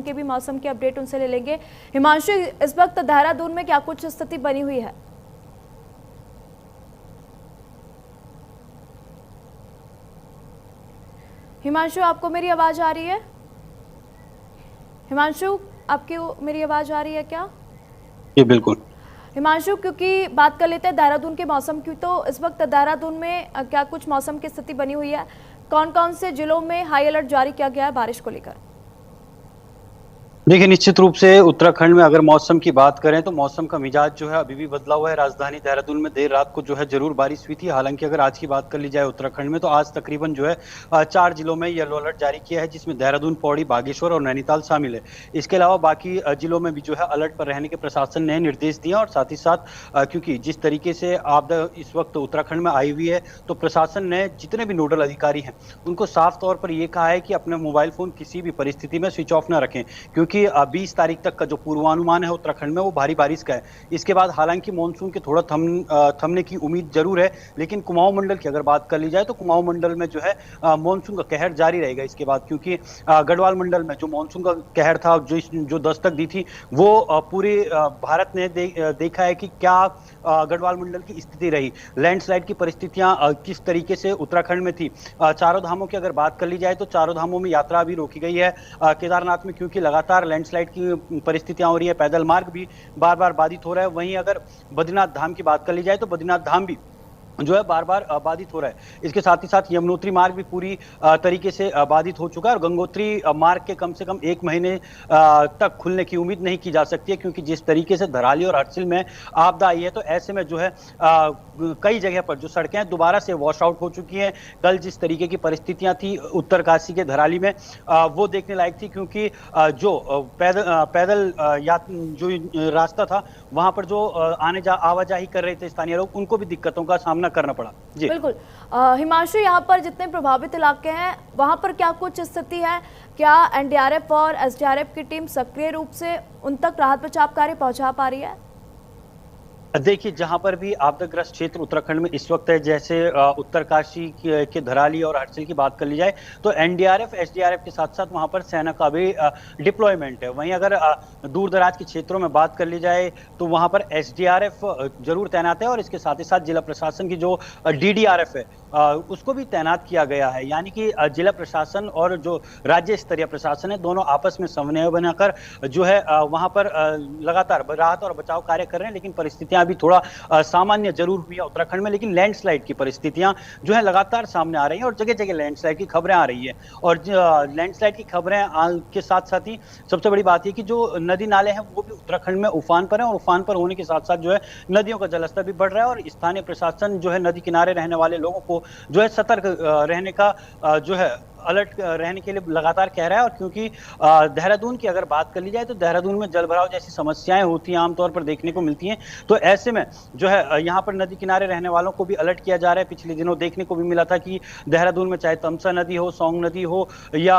के भी मौसम की अपडेट उनसे ले लेंगे। हिमांशु, इस वक्त देहरादून में क्या कुछ स्थिति बनी हुई है? हिमांशु, आपको मेरी आवाज आ रही है? हिमांशु, आपकी मेरी आवाज आ रही है क्या? जी बिल्कुल। हिमांशु, क्योंकि बात कर लेते हैं देहरादून के मौसम की, तो इस वक्त देहरादून में क्या कुछ मौसम की स्थिति बनी हुई है? कौन कौन से जिलों में हाई अलर्ट जारी किया गया है बारिश को लेकर? देखिए, निश्चित रूप से उत्तराखंड में अगर मौसम की बात करें तो मौसम का मिजाज जो है अभी भी बदला हुआ है। राजधानी देहरादून में देर रात को जो है जरूर बारिश हुई थी। हालांकि अगर आज की बात कर ली जाए उत्तराखंड में, तो आज तकरीबन जो है 4 जिलों में येलो अलर्ट जारी किया है, जिसमें देहरादून, पौड़ी, बागेश्वर और नैनीताल शामिल है। इसके अलावा बाकी जिलों में भी जो है अलर्ट पर रहने के प्रशासन ने निर्देश दिए। और साथ ही साथ क्योंकि जिस तरीके से आपदा इस वक्त उत्तराखंड में आई हुई है, तो प्रशासन ने जितने भी नोडल अधिकारी हैं उनको साफ तौर पर यह कहा है कि अपने मोबाइल फोन किसी भी परिस्थिति में स्विच ऑफ न रखें, क्योंकि 20 तारीख तक का जो पूर्वानुमान है उत्तराखंड में वो भारी बारिश का है। इसके बाद हालांकि मानसून के थोड़ा थमने की उम्मीद जरूर है, लेकिन कुमाऊं मंडल की अगर बात कर ली जाए तो कुमाऊं मंडल में जो है मानसून का कहर जारी रहेगा इसके बाद, क्योंकि गढ़वाल मंडल में जो मानसून का कहर था, जो दस्तक दी थी, वो पूरे भारत ने देखा है कि क्या गढ़वाल मंडल की स्थिति रही। लैंडस्लाइड की परिस्थितियां किस तरीके से उत्तराखंड में थी। चारों धामों की अगर बात कर ली जाए तो चारों धामों में यात्रा अभी रोकी गई है। केदारनाथ में क्योंकि लगातार लैंडस्लाइड की परिस्थितियां हो रही है, पैदल मार्ग भी बार बार बाधित हो रहा है। वहीं अगर बद्रीनाथ धाम की बात कर ली जाए तो बद्रीनाथ धाम भी जो है बार बार बाधित हो रहा है। इसके साथ ही साथ यमुनोत्री मार्ग भी पूरी तरीके से बाधित हो चुका है, और गंगोत्री मार्ग के कम से कम 1 महीने तक खुलने की उम्मीद नहीं की जा सकती है, क्योंकि जिस तरीके से धराली और हर्सिल में आपदा आई है, तो ऐसे में जो है कई जगह पर जो सड़कें दोबारा से वॉश आउट हो चुकी हैं। कल जिस तरीके की परिस्थितियां थी उत्तरकाशी के धराली में, वो देखने लायक थी, क्योंकि जो पैदल जो रास्ता था वहां पर जो आवाजाही कर रहे थे स्थानीय लोग, उनको भी दिक्कतों का सामना करना पड़ा। जी बिल्कुल। हिमांशु, यहाँ पर जितने प्रभावित इलाके हैं वहां पर क्या कुछ स्थिति है? क्या एनडीआरएफ और एसडीआरएफ की टीम सक्रिय रूप से उन तक राहत बचाव कार्य पहुंचा पा रही है? देखिए, जहां पर भी आपदाग्रस्त क्षेत्र उत्तराखंड में इस वक्त है, जैसे उत्तरकाशी के धराली और हर्सिल की बात कर ली जाए, तो एनडीआरएफ एसडीआरएफ के साथ साथ वहां पर सेना का भी डिप्लॉयमेंट है। वहीं अगर दूर दराज के क्षेत्रों में बात कर ली जाए तो वहां पर एसडीआरएफ जरूर तैनात है, और इसके साथ ही साथ जिला प्रशासन की जो डीडीआरएफ है उसको भी तैनात किया गया है। यानी कि जिला प्रशासन और जो राज्य स्तरीय प्रशासन है, दोनों आपस में समन्वय बनाकर जो है वहां पर लगातार राहत और बचाव कार्य कर रहे हैं। लेकिन परिस्थितियां अभी थोड़ा सामान्य जरूर हुई है उत्तराखंड में, लेकिन लैंडस्लाइड की परिस्थितियां जो है लगातार सामने आ रही हैं, और जगह जगह लैंडस्लाइड की खबरें आ रही है। और लैंडस्लाइड की खबरें के साथ साथ ही सबसे बड़ी बात यह कि जो नदी नाले हैं वो भी उत्तराखंड में उफान पर है, और उफान पर होने के साथ साथ जो है नदियों का जलस्तर भी बढ़ रहा है। और स्थानीय प्रशासन जो है नदी किनारे रहने वाले लोगों को जो है सतर्क रहने का जो है अलर्ट रहने के लिए लगातार कह रहा है। और क्योंकि देहरादून की अगर बात कर ली जाए तो देहरादून में जलभराव जैसी समस्याएं होती हैं, आमतौर पर देखने को मिलती हैं, तो ऐसे में जो है यहाँ पर नदी किनारे रहने वालों को भी अलर्ट किया जा रहा है। पिछले दिनों देखने को भी मिला था कि देहरादून में चाहे तमसा नदी हो, सौंग नदी हो या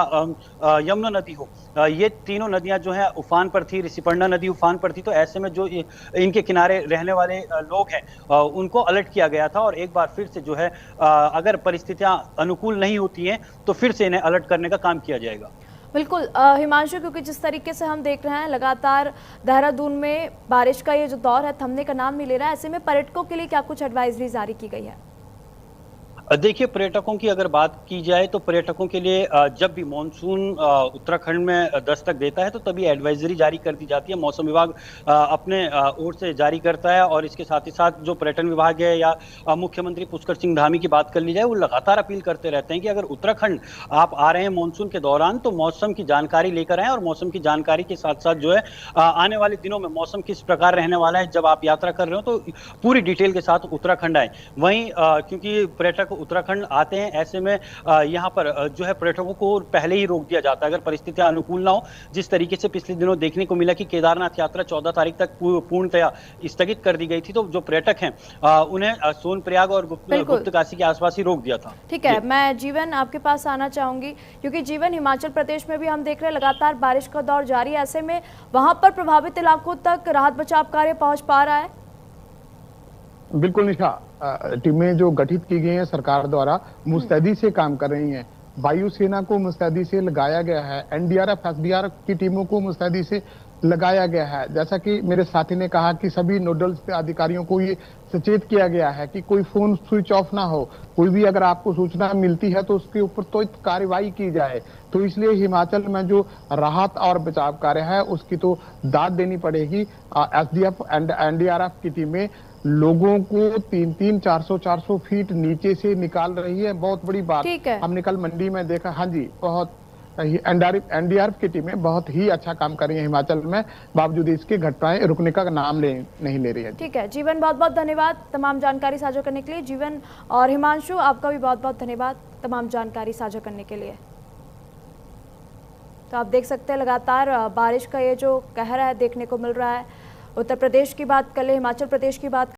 यमुना नदी हो, ये तीनों नदियां जो है उफान पर थी, ऋषिपर्णा नदी उफान पर थी। तो ऐसे में जो इनके किनारे रहने वाले लोग हैं उनको अलर्ट किया गया था। और एक बार फिर से जो है अगर परिस्थितियां अनुकूल नहीं होती हैं तो फिर से इन्हें अलर्ट करने का काम किया जाएगा। बिल्कुल। हिमांशु, क्योंकि जिस तरीके से हम देख रहे हैं लगातार देहरादून में बारिश का ये जो दौर है थमने का नाम नहीं ले रहा है, ऐसे में पर्यटकों के लिए क्या कुछ एडवाइजरी जारी की गई है? देखिए, पर्यटकों की अगर बात की जाए तो पर्यटकों के लिए जब भी मानसून उत्तराखंड में दस्तक देता है तो तभी एडवाइजरी जारी कर दी जाती है। मौसम विभाग अपने ओर से जारी करता है, और इसके साथ ही साथ जो पर्यटन विभाग है या मुख्यमंत्री पुष्कर सिंह धामी की बात कर ली जाए, वो लगातार अपील करते रहते हैं कि अगर उत्तराखंड आप आ रहे हैं मानसून के दौरान तो मौसम की जानकारी लेकर आए, और मौसम की जानकारी के साथ साथ जो है आने वाले दिनों में मौसम किस प्रकार रहने वाला है, जब आप यात्रा कर रहे हो तो पूरी डिटेल के साथ उत्तराखंड आए। वहीं क्योंकि पर्यटक उत्तराखंड आते हैं, ऐसे में यहाँ पर जो है पर्यटकों को पहले ही रोक दिया जाता है अगर परिस्थितियां अनुकूल ना हो। जिस तरीके से पिछले दिनों देखने को मिला कि केदारनाथ यात्रा 14 तारीख तक पूर्णतया स्थगित कर दी गई थी, तो जो पर्यटक हैं उन्हें सोनप्रयाग और गुप्तकाशी के आसपास ही रोक दिया था। ठीक है, मैं जीवन आपके पास आना चाहूंगी, क्योंकि जीवन हिमाचल प्रदेश में भी हम देख रहे हैं लगातार बारिश का दौर जारी है, ऐसे में वहां पर प्रभावित इलाकों तक राहत बचाव कार्य पहुंच पा रहा है? बिल्कुल निशा, टीमें जो गठित की गई हैं सरकार द्वारा मुस्तैदी से काम कर रही हैं। वायुसेना को मुस्तैदी से लगाया गया है, एनडीआरएफ एसडीआरएफ की टीमों को मुस्तैदी से लगाया गया है। जैसा कि मेरे साथी ने कहा कि सभी नोडल अधिकारियों को ये सचेत किया गया है कि कोई फोन स्विच ऑफ ना हो, कोई भी अगर आपको सूचना मिलती है तो उसके ऊपर त्वरित कार्रवाई की जाए। तो इसलिए हिमाचल में जो राहत और बचाव कार्य है उसकी तो दाद देनी पड़ेगी। एसडीएफ एंड एनडीआरएफ की टीमें लोगों को 300, 400 फीट नीचे से निकाल रही है। बहुत बड़ी बात ठीक है। हमने कल मंडी में देखा। हाँ जी, बहुत एनडीआरएफ की टीमें बहुत ही अच्छा काम कर रही है हिमाचल में, बावजूद इसके घटनाएं रुकने का नाम नहीं ले रही है। ठीक है जीवन, बहुत बहुत धन्यवाद तमाम जानकारी साझा करने के लिए। जीवन और हिमांशु, आपका भी बहुत बहुत धन्यवाद तमाम जानकारी साझा करने के लिए। तो आप देख सकते हैं लगातार बारिश का ये जो कहर है देखने को मिल रहा है। उत्तर प्रदेश की बात कर ले, हिमाचल प्रदेश की बात